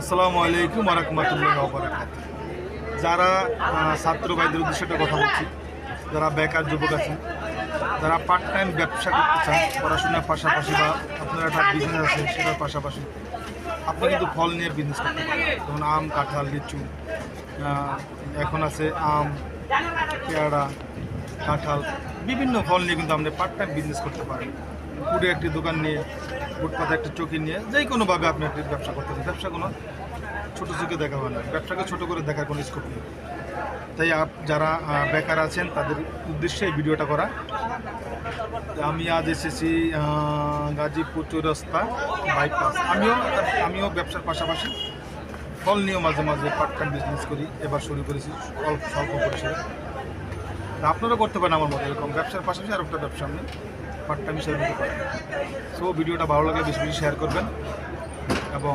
আসসালামু আলাইকুম ওয়া রাহমাতুল্লাহি ওয়া বারাকাতুহু। যারা ছাত্র ভাইদের উদ্দেশ্যে একটা কথা বলছি, যারা বেকার যুবক আছেন, যারা পার্ট টাইম ব্যবসা করতে চান পড়াশোনার পাশাপাশি বা আপনার একটা বিজনেস আছে সেটার পাশাপাশি, আপনি কিন্তু ফল নিয়ে বিজনেস করতে পারেন। যেমন আম, কাঁঠাল, লিচু, এখন আছে আম, পেয়ারা, কাঁঠাল, বিভিন্ন ফল নিয়ে কিন্তু আপনি পার্ট টাইম বিজনেস করতে পারেন। ফুডে একটি দোকান নিয়ে, ফুটপাতে একটি চৌকি নিয়ে, যে কোনোভাবে আপনি একটি ব্যবসা করতে পারেন। ব্যবসা কোনো ছোটো চোখে দেখা হয় না, ব্যবসাকে ছোটো করে দেখার কোনো স্কোপ নেই। তাই যারা বেকার আছেন তাদের উদ্দেশ্যে এই ভিডিওটা করা। আমি আজ এসেছি গাজীপুর চৌরাস্তা বাইপাস। আমিও ব্যবসার পাশাপাশি ফল নিয়েও মাঝে মাঝে পার্ট টাইম বিজনেস করি। এবার শুরু করেছি স্বল্প পরিসরে। আপনারা করতে পারেন আমার মতো এরকম ব্যবসার পাশাপাশি আর একটা ব্যবসা আপনি পার্ট টাইম হিসেবে নিতে পারেন। সো ভিডিওটা ভালো লাগলে বেশি বেশি শেয়ার করবেন এবং